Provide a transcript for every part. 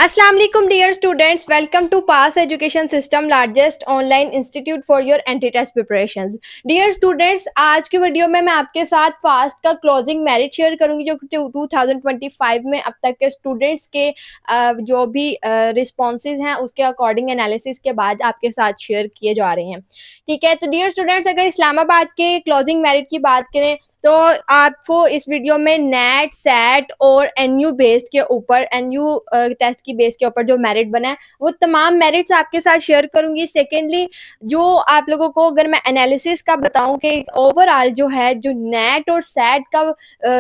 अस्सलाम वालेकुम dear students, welcome to pass education system largest online institute for your entry test preparations. Dear students, आज की video में मैं आपके साथ फास्ट का क्लोजिंग मेरिट शेयर करूंगी जो 2025 में अब तक के स्टूडेंट्स के जो भी रिस्पॉन्सेज हैं उसके अकॉर्डिंग एनालिसिस के बाद आपके साथ शेयर किए जा रहे हैं। ठीक है, तो डियर स्टूडेंट्स, अगर इस्लामाबाद के क्लोजिंग मेरिट की बात करें तो आपको इस वीडियो में नेट सेट और एनयू बेस्ड के ऊपर एनयू टेस्ट की बेस के ऊपर जो मेरिट बना है वो तमाम मेरिट्स आपके साथ शेयर करूंगी। सेकेंडली, जो आप लोगों को अगर मैं एनालिसिस का बताऊं कि ओवरऑल जो है जो नेट और सेट का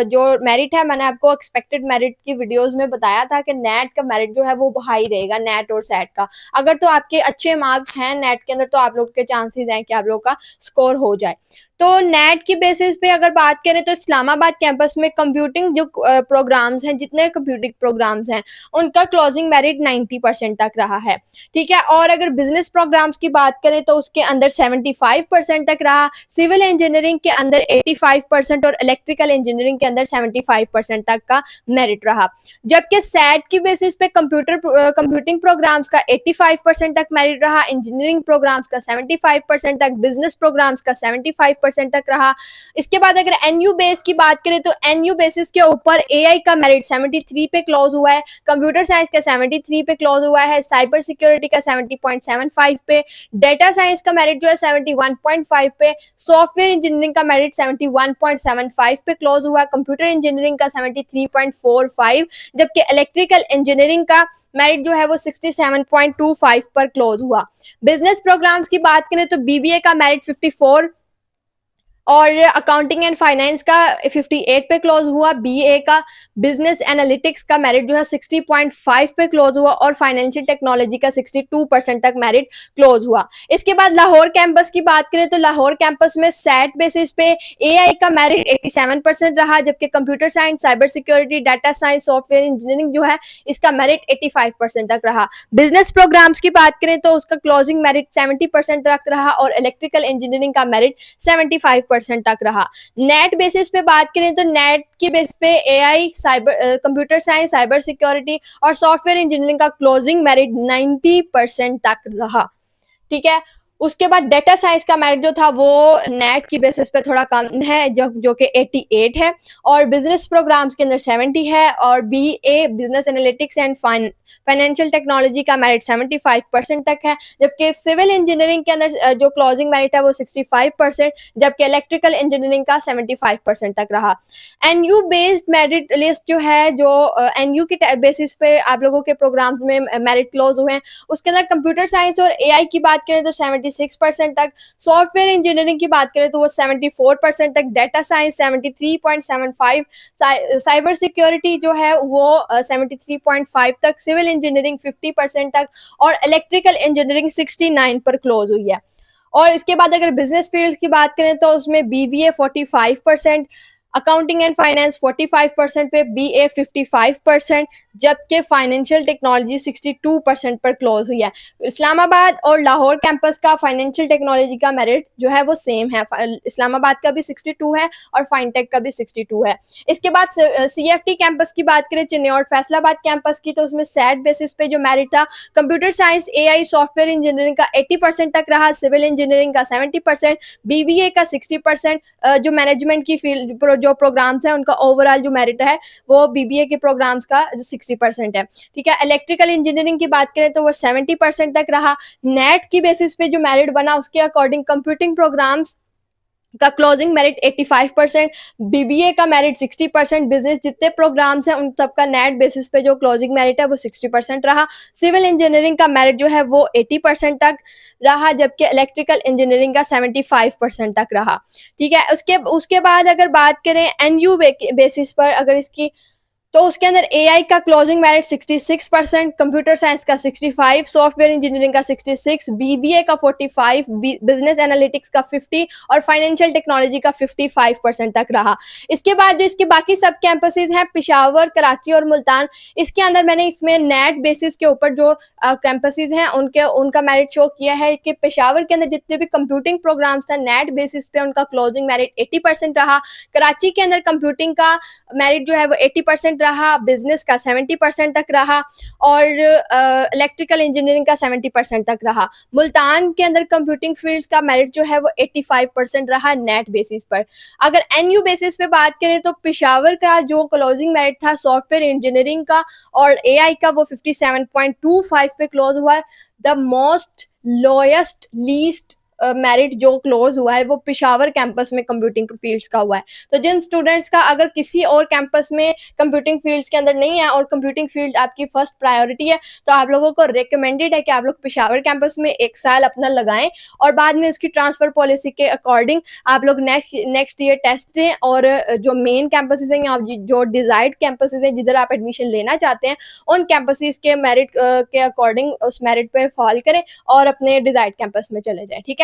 जो मेरिट है, मैंने आपको एक्सपेक्टेड मेरिट की वीडियोस में बताया था कि नेट का मेरिट जो है वो हाई रहेगा नेट और सेट का। अगर तो आपके अच्छे मार्क्स हैं नेट के अंदर तो आप लोग के चांसेस हैं कि आप लोग का स्कोर हो जाए। तो नेट की बेसिस पे अगर बात करें तो इस्लामाबाद कैंपस में कंप्यूटिंग जो प्रोग्राम्स हैं, जितने कंप्यूटिंग प्रोग्राम्स हैं उनका क्लोजिंग मेरिट 90% तक रहा है। ठीक है, और अगर बिजनेस प्रोग्राम्स की बात करें तो उसके अंदर 75% तक रहा, सिविल इंजीनियरिंग के अंदर 85% और इलेक्ट्रिकल इंजीनियरिंग के अंदर 75% तक का मेरिट रहा। जबकि सेट की बेसिस पे कंप्यूटिंग प्रोग्राम्स का 85% तक मेरिट रहा, इंजीनियरिंग प्रोग्राम्स का 75% तक, बिजनेस प्रोग्राम्स का 75% तक रहा। इसके बाद अगर एनयू बेस की बात करें तो एनयू बेसिस के ऊपर एआई का मेरिट 73 पे क्लोज हुआ है, कंप्यूटर साइंस का 73 पे क्लोज हुआ है, साइबर सिक्योरिटी का 70.75 पे, डेटा साइंस का मेरिट जो है 71.5 पे, सॉफ्टवेयर इंजीनियरिंग का मेरिट 71.75 पे क्लोज हुआ, कंप्यूटर इंजीनियरिंग का 73.45, जबकि इलेक्ट्रिकल इंजीनियरिंग का मेरिट जो है वो 67.25 पर क्लोज हुआ। बिजनेस प्रोग्राम्स की बात करें तो बीबीए का मेरिट 54 और अकाउंटिंग एंड फाइनेंस का 58 पे क्लोज हुआ, बीए का बिजनेस एनालिटिक्स का मेरिट जो है 60.5 पे क्लोज हुआ और फाइनेंशियल टेक्नोलॉजी का 62% तक मेरिट क्लोज हुआ। इसके बाद लाहौर कैंपस की बात करें तो लाहौर कैंपस में सेट बेसिस पे एआई का मेरिट 87% रहा, जबकि computer science, cyber security, data science, software engineering जो है इसका मेरिट 85% तक रहा। बिजनेस प्रोग्राम्स की बात करें तो उसका क्लोजिंग मेरिट 70% तक रहा और इलेक्ट्रिकल इंजीनियरिंग का मेरिट 75% तक रहा। नेट बेसिस पे बात करें तो नेट की बेस पे AI, cyber computer science, cyber security और सॉफ्टवेयर इंजीनियरिंग का क्लोजिंग मेरिट 90% तक रहा। ठीक है, उसके बाद डेटा साइंस का मेरिट जो था वो नेट की बेसिस पे थोड़ा कम है जो कि 88 है और बिजनेस प्रोग्राम्स के अंदर 70 है और BA business analytics and financial technology का मेरिट 75% तक है, जबकि सिविल इंजीनियरिंग के अंदर जो क्लोजिंग मेरिट है वो 65%, जबकि इलेक्ट्रिकल इंजीनियरिंग का 75% तक रहा। एनयू बेस्ड मेरिट लिस्ट जो है जो एनयू की बेसिस पे आप लोगों के प्रोग्राम्स में मेरिट क्लोज हुए हैं उसके अंदर कंप्यूटर साइंस और एआई की बात करें तो 76% तक, सॉफ्टवेयर इंजीनियरिंग की बात करें तो वो 74% तक, डेटा साइंस 73.75, साइबर सिक्योरिटी जो है वो 73.5 तक, सिविल इंजीनियरिंग 50% तक और इलेक्ट्रिकल इंजीनियरिंग 69 पर क्लोज हुई है। और इसके बाद अगर बिजनेस फील्ड की बात करें तो उसमें बीबीए 45%, अकाउंटिंग एंड फाइनेंस 45% पे, बीए 55%, जबकि फाइनेंशियल टेक्नोलॉजी 62% पर क्लोज हुई है। इस्लामाबाद और लाहौर कैंपस का फाइनेंशियल टेक्नोलॉजी का मेरिट जो है वो सेम है, इस्लामाबाद का भी 62 है और फाइनटेक का भी 62 है। इसके बाद सीएफटी कैंपस की बात करें, चेन्नई और फैसलाबाद कैंपस की, तो उसमें सेट बेसिस पे जो मेरिट था computer science, AI, software engineering का 80% तक रहा, सिविल इंजीनियरिंग का 70%, बीबीए का 60%, जो मैनेजमेंट की फील्ड जो प्रोग्राम्स हैं उनका ओवरऑल जो मेरिट है वो बीबीए के प्रोग्राम्स का जो 60% है। ठीक है, इलेक्ट्रिकल इंजीनियरिंग की बात करें तो वो 70% तक रहा। नेट की बेसिस पे जो मेरिट बना उसके अकॉर्डिंग कंप्यूटिंग प्रोग्राम्स का क्लोजिंग मेरिट 85%, बीबीए का मेरिट 60%, बिजनेस जितने प्रोग्राम्स हैं उन सबका नेट बेसिस पे जो क्लोजिंग मेरिट है वो 60% रहा। सिविल इंजीनियरिंग का मेरिट जो है वो 80% तक रहा, जबकि इलेक्ट्रिकल इंजीनियरिंग का 75% तक रहा। ठीक है, उसके बाद अगर बात करें एनयू बेसिस पर अगर इसकी, तो उसके अंदर एआई का क्लोजिंग मेरिट 66%, कंप्यूटर साइंस का 65, सॉफ्टवेयर इंजीनियरिंग का 66, बीबीए का 45, बिजनेस एनालिटिक्स का 50 और फाइनेंशियल टेक्नोलॉजी का 55% तक रहा। इसके बाद जो इसके बाकी सब कैंपसेस हैं पेशावर, कराची और मुल्तान, इसके अंदर मैंने इसमें नेट बेसिस के ऊपर जो कैंपसेस हैं उनका मेरिट शो किया है कि पेशावर के अंदर जितने भी कंप्यूटिंग प्रोग्राम्स हैं नेट बेसिस पे उनका क्लोजिंग मेरिट 80% रहा, कराची के अंदर कंप्यूटिंग का मेरिट जो है वो 80% रहा, बिजनेस का 70% तक रहा और इलेक्ट्रिकल इंजीनियरिंग का 70% तक रहा। मुल्तान के अंदर कंप्यूटिंग फील्ड्स का मेरिट जो है वो 85% रहा नेट बेसिस पर। अगर एनयू बेसिस पे बात करें तो पेशावर का जो क्लोजिंग मेरिट था सॉफ्टवेयर इंजीनियरिंग का और एआई का वो 57.25 पे क्लोज हुआ है। The most lowest least merit जो क्लोज हुआ है वो पेशावर कैंपस में कंप्यूटिंग फील्ड्स का हुआ है। तो जिन स्टूडेंट्स का अगर किसी और कैंपस में कंप्यूटिंग फील्ड्स के अंदर नहीं है और कंप्यूटिंग फील्ड आपकी फर्स्ट प्रायोरिटी है तो आप लोगों को रिकमेंडेड है कि आप लोग पेशावर कैंपस में 1 साल अपना लगाएं और बाद में उसकी ट्रांसफर पॉलिसी के अकॉर्डिंग आप लोग नेक्स्ट ईयर टेस्ट दें और जो मेन कैंपसेस हैं या जो डिजायर्ड कैंपसेस हैं जिधर आप एडमिशन लेना चाहते हैं उन कैंपसेस के मेरिट के अकॉर्डिंग उस मेरिट पे फॉल करें और अपने डिजायर्ड कैंपस में चले जाएं। ठीक है।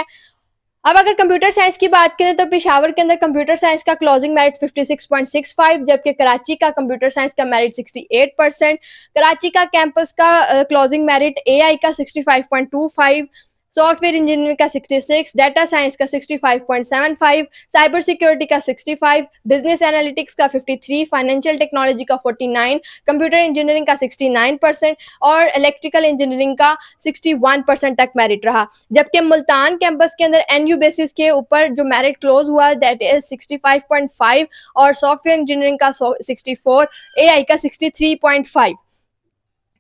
अब अगर कंप्यूटर साइंस की बात करें तो पेशावर के अंदर कंप्यूटर साइंस का क्लोजिंग मेरिट 56.65 जबकि कराची का कंप्यूटर साइंस का मेरिट 68%। कराची का कैंपस का क्लोजिंग मेरिट एआई का 65.25, सॉफ्टवेयर इंजीनियरिंग का 66, डाटा साइंस का 65.75, साइबर सिक्योरिटी का 65, बिजनेस एनालिटिक्स का 53, फाइनेंशियल टेक्नोलॉजी का 49, कंप्यूटर इंजीनियरिंग का 69% और इलेक्ट्रिकल इंजीनियरिंग का 61% तक मेरिट रहा। जबकि मुल्तान कैंपस के अंदर एनयू बेसिस के ऊपर जो मेरिट क्लोज हुआ दैट इज 65.5 और सॉफ्टवेयर इंजीनियरिंग का 64, एआई का 63.5।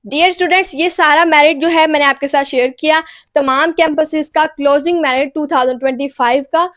डियर स्टूडेंट्स, ये सारा मेरिट जो है मैंने आपके साथ शेयर किया तमाम कैंपसेस का क्लोजिंग मेरिट 2025 का।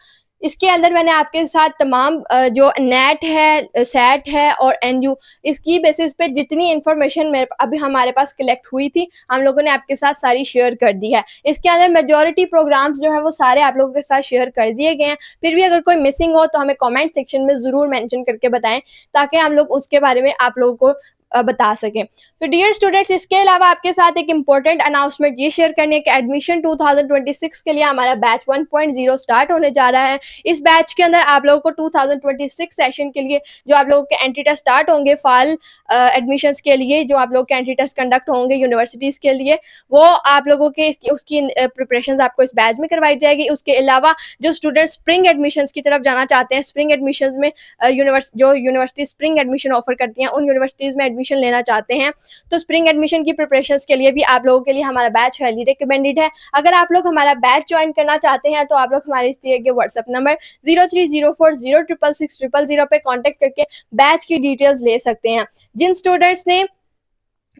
इसके अंदर मैंने आपके साथ तमाम जो नेट है, सेट है और एनयू इसकी बेसिस पे जितनी इन्फॉर्मेशन अभी हमारे पास कलेक्ट हुई थी हम लोगों ने आपके साथ सारी शेयर कर दी है। इसके अंदर मेजॉरिटी प्रोग्राम्स जो है वो सारे आप लोगों के साथ शेयर कर दिए गए हैं। फिर भी अगर कोई मिसिंग हो तो हमें कमेंट सेक्शन में ज़रूर मेंशन करके बताएं ताकि हम लोग उसके बारे में आप लोगों को बता सकें। तो डियर स्टूडेंट्स, इसके अलावा आपके साथ एक इम्पोर्टेंट अनाउंसमेंट ये शेयर करनी है कि एडमिशन 2026 के लिए हमारा बैच 1.0 स्टार्ट होने जा रहा है। इस बैच के अंदर आप लोगों को 2026 सेशन के लिए जो आप लोगों के एंट्री टेस्ट स्टार्ट होंगे फॉल एडमिशन्स के लिए जो आप लोग के एंट्री टेस्ट कंडक्ट होंगे यूनिवर्सिटीज़ के लिए वो आप लोगों के उसकी प्रिपरेशन आपको इस बैच में करवाई जाएगी। उसके अलावा जो स्टूडेंट स्प्रिंग एडमिशन्स की तरफ जाना चाहते हैं, स्प्रिंग एडमिशन्स में जो यूनिवर्सिटी स्प्रिंग एडमिशन ऑफर करती हैं उन यूनिवर्सिटीज़ में एडमिशन लेना चाहते हैं तो स्प्रिंग एडमिशन की प्रिपरेशंस के लिए भी आप लोगों के लिए हमारा बैच हाईली रिकमेंडेड है। अगर आप लोग हमारा बैच ज्वाइन करना चाहते हैं तो आप लोग हमारे इस दिए गए व्हाट्सएप नंबर 0304066600 पे कांटेक्ट करके बैच की डिटेल्स ले सकते हैं। जिन स्टूडेंट्स ने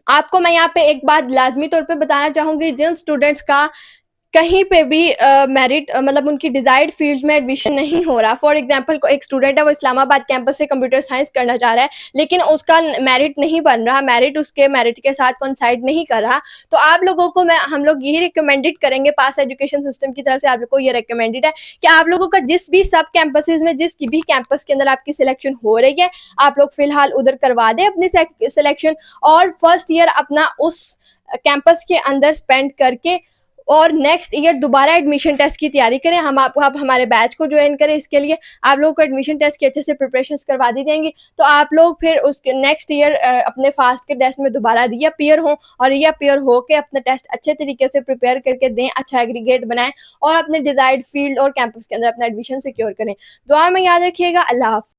आपको मैं यहाँ पे एक बात लाजमी तौर पे बताना चाहूँगी, जिन स्टूडेंट्स का कहीं पे भी मेरिट मतलब उनकी डिजायर्ड फील्ड में एडमिशन नहीं हो रहा, फॉर एग्जांपल एक स्टूडेंट है वो इस्लामाबाद कैंपस से कंप्यूटर साइंस करना चाह रहा है लेकिन उसका मेरिट नहीं बन रहा, मेरिट उसके मेरिट के साथ कोइंसाइड नहीं कर रहा, तो आप लोगों को हम लोग यही रिकमेंडेड करेंगे, पास एजुकेशन सिस्टम की तरफ से आप लोग को ये रिकमेंडेड है कि आप लोगों का जिस भी सब कैंपसेज में जिस भी कैंपस के अंदर आपकी सिलेक्शन हो रही है आप लोग फिलहाल उधर करवा दें अपनी सिलेक्शन और फर्स्ट ईयर अपना उस कैंपस के अंदर स्पेंड करके और नेक्स्ट ईयर दोबारा एडमिशन टेस्ट की तैयारी करें। हम आप हमारे बैच को ज्वाइन करें। इसके लिए आप लोगों को एडमिशन टेस्ट की अच्छे से प्रिपरेशंस करवा दी जाएंगी तो आप लोग फिर उसके नेक्स्ट ईयर अपने फास्ट के टेस्ट में दोबारा रीअपियर हों और रीअपियर हो के अपना टेस्ट अच्छे तरीके से प्रिपेयर करके दें, अच्छा एग्रीगेट बनाएं और अपने डिजायर्ड फील्ड और कैंपस के अंदर अपना एडमिशन सिक्योर करें। दुआ में याद रखिएगा। अल्लाह हाफ़िज़।